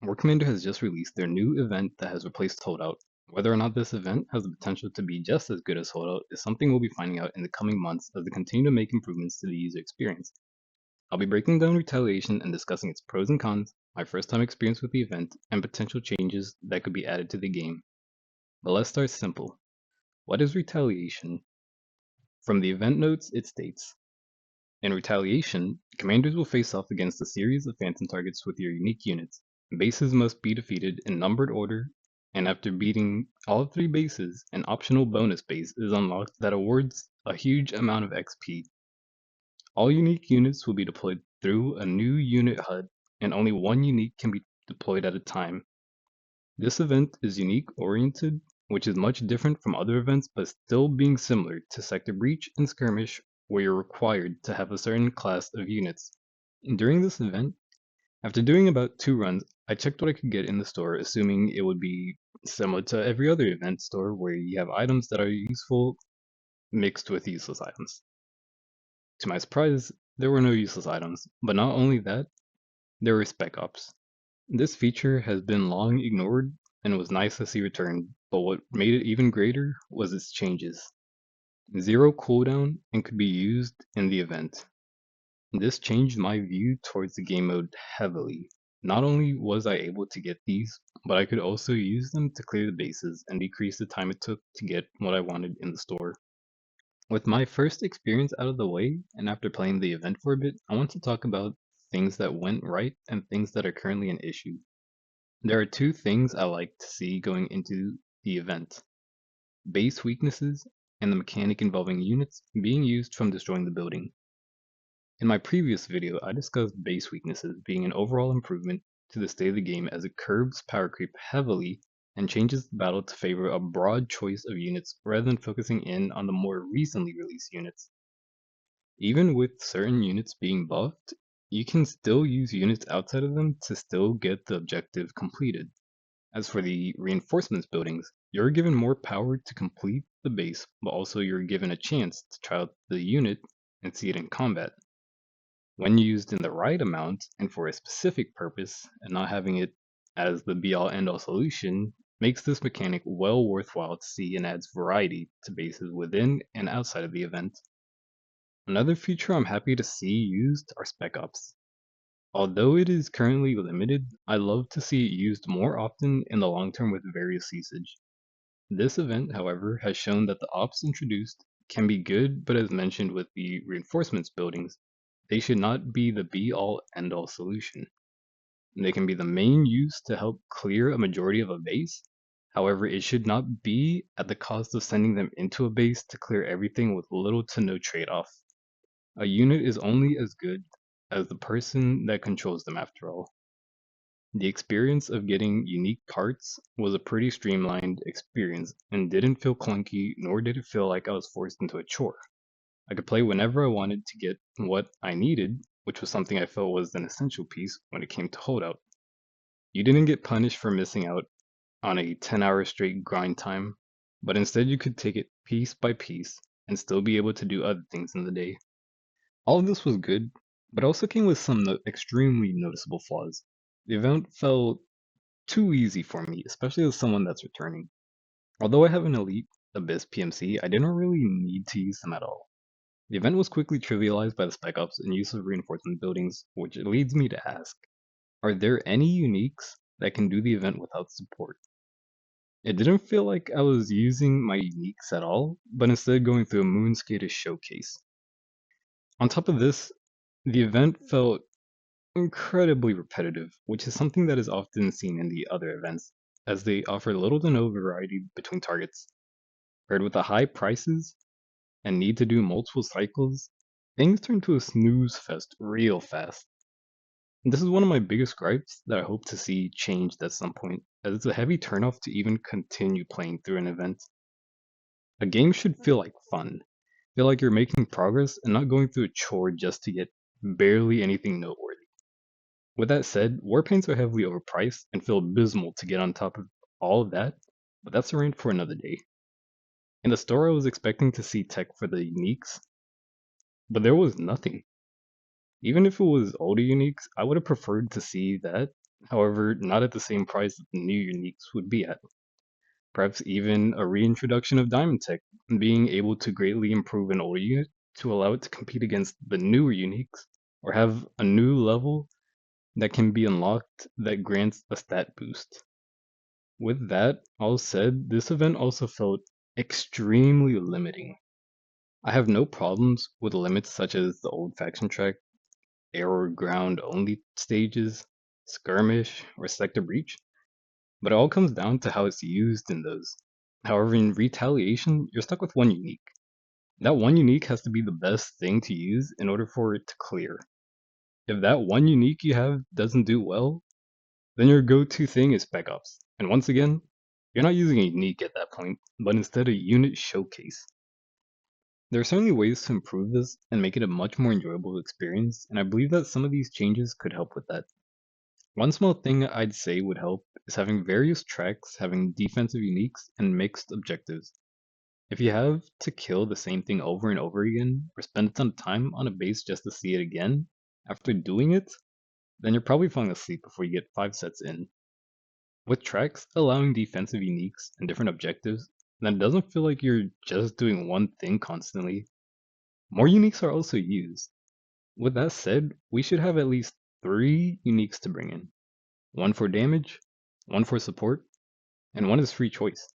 War Commander has just released their new event that has replaced Holdout. Whether or not this event has the potential to be just as good as Holdout is something we'll be finding out in the coming months as they continue to make improvements to the user experience. I'll be breaking down Retaliation and discussing its pros and cons, my first time experience with the event, and potential changes that could be added to the game. But let's start simple. What is Retaliation? From the event notes, it states, in Retaliation, commanders will face off against a series of phantom targets with your unique units. Bases must be defeated in numbered order, and after beating all three bases, an optional bonus base is unlocked that awards a huge amount of XP. All unique units will be deployed through a new unit HUD, and only one unique can be deployed at a time. This event is unique oriented, which is much different from other events but still being similar to Sector Breach and Skirmish, where you're required to have a certain class of units. During this event, after doing about 2 runs, I checked what I could get in the store, assuming it would be similar to every other event store where you have items that are useful mixed with useless items. To my surprise, there were no useless items, but not only that, there were spec ops. This feature has been long ignored and was nice to see return, but what made it even greater was its changes. Zero cooldown and could be used in the event. This changed my view towards the game mode heavily. Not only was I able to get these, but I could also use them to clear the bases and decrease the time it took to get what I wanted in the store. With my first experience out of the way, and after playing the event for a bit, I want to talk about things that went right and things that are currently an issue. There are two things I like to see going into the event: base weaknesses and the mechanic involving units being used from destroying the building. In my previous video, I discussed base weaknesses being an overall improvement to the state of the game as it curbs power creep heavily and changes the battle to favor a broad choice of units rather than focusing in on the more recently released units. Even with certain units being buffed, you can still use units outside of them to still get the objective completed. As for the reinforcements buildings, you're given more power to complete the base, but also you're given a chance to try out the unit and see it in combat. When used in the right amount and for a specific purpose, and not having it as the be all end all solution, makes this mechanic well worthwhile to see and adds variety to bases within and outside of the event. Another feature I'm happy to see used are spec ops. Although it is currently limited, I love to see it used more often in the long term with various usage. This event, however, has shown that the ops introduced can be good, but as mentioned with the reinforcements buildings, they should not be the be all end all solution. They can be the main use to help clear a majority of a base. However, it should not be at the cost of sending them into a base to clear everything with little to no trade-off. A unit is only as good as the person that controls them after all. The experience of getting unique parts was a pretty streamlined experience and didn't feel clunky, nor did it feel like I was forced into a chore. I could play whenever I wanted to get what I needed, which was something I felt was an essential piece when it came to Holdout. You didn't get punished for missing out on a 10-hour straight grind time, but instead you could take it piece by piece and still be able to do other things in the day. All of this was good, but also came with some extremely noticeable flaws. The event felt too easy for me, especially as someone that's returning. Although I have an elite Abyss PMC, I didn't really need to use them at all. The event was quickly trivialized by the spec ops and use of reinforcement buildings, which leads me to ask, are there any uniques that can do the event without support? It didn't feel like I was using my uniques at all, but instead going through a moonskaters showcase. On top of this, the event felt incredibly repetitive, which is something that is often seen in the other events, as they offer little to no variety between targets. Paired with the high prices and need to do multiple cycles, things turn to a snooze fest real fast. This is one of my biggest gripes that I hope to see changed at some point, as it's a heavy turnoff to even continue playing through an event. A game should feel like fun, feel like you're making progress and not going through a chore just to get barely anything noteworthy. With that said, warpaints are heavily overpriced and feel abysmal to get on top of all of that, but that's a rant for another day. In the store, I was expecting to see tech for the uniques, but there was nothing. Even if it was older uniques, I would have preferred to see that However, not at the same price that the new uniques would be at. Perhaps even a reintroduction of Diamond Tech, being able to greatly improve an older unit to allow it to compete against the newer uniques, or have a new level that can be unlocked that grants a stat boost. With that all said, this event also felt extremely limiting. I have no problems with limits such as the old faction track, air or ground only stages, skirmish, or sector breach, but it all comes down to how it's used in those. However, in Retaliation, you're stuck with one unique. That one unique has to be the best thing to use in order for it to clear. If that one unique you have doesn't do well, then your go-to thing is spec ops. And once again, you're not using a unique at that point, but instead a unit showcase. There are certainly ways to improve this and make it a much more enjoyable experience, and I believe that some of these changes could help with that. One small thing I'd say would help is having various tracks having defensive uniques and mixed objectives. If you have to kill the same thing over and over again, or spend a ton of time on a base just to see it again, after doing it, then you're probably falling asleep before you get 5 sets in. With tracks allowing defensive uniques and different objectives, then it doesn't feel like you're just doing one thing constantly. More uniques are also used. With that said, we should have at least 3 uniques to bring in. One for damage, one for support, and one is free choice.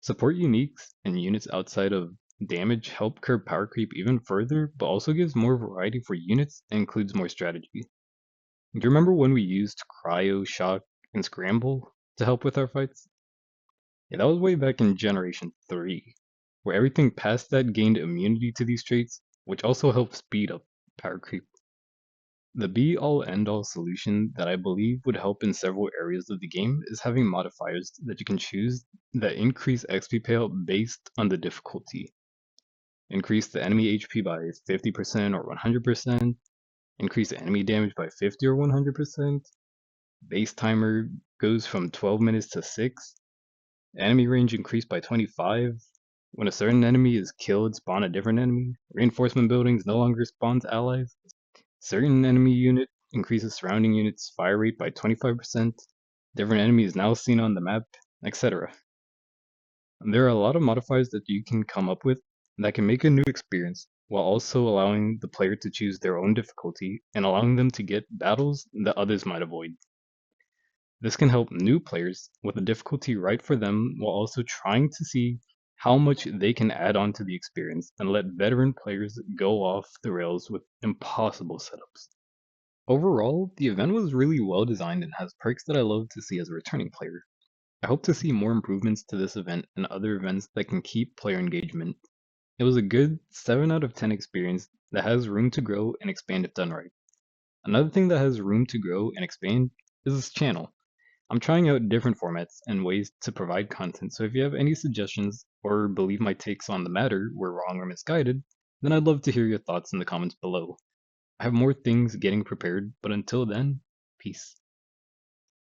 Support uniques and units outside of damage help curb power creep even further, but also gives more variety for units and includes more strategy. Do you remember when we used Cryo, Shock, and Scramble to help with our fights? Yeah, that was way back in Generation 3, where everything past that gained immunity to these traits, which also helped speed up power creep. The be all end all solution that I believe would help in several areas of the game is having modifiers that you can choose that increase XP payout based on the difficulty. Increase the enemy HP by 50% or 100%, increase enemy damage by 50 or 100%, base timer goes from 12 minutes to 6, enemy range increased by 25, when a certain enemy is killed spawn a different enemy, reinforcement buildings no longer spawns allies, certain enemy unit increases surrounding units' fire rate by 25%, different enemies now seen on the map, etc. There are a lot of modifiers that you can come up with that can make a new experience, while also allowing the player to choose their own difficulty and allowing them to get battles that others might avoid. This can help new players with the difficulty right for them while also trying to see how much they can add on to the experience and let veteran players go off the rails with impossible setups. Overall, the event was really well designed and has perks that I love to see as a returning player. I hope to see more improvements to this event and other events that can keep player engagement. It was a good 7 out of 10 experience that has room to grow and expand if done right. Another thing that has room to grow and expand is this channel. I'm trying out different formats and ways to provide content, so if you have any suggestions or believe my takes on the matter were wrong or misguided, then I'd love to hear your thoughts in the comments below. I have more things getting prepared, but until then, peace.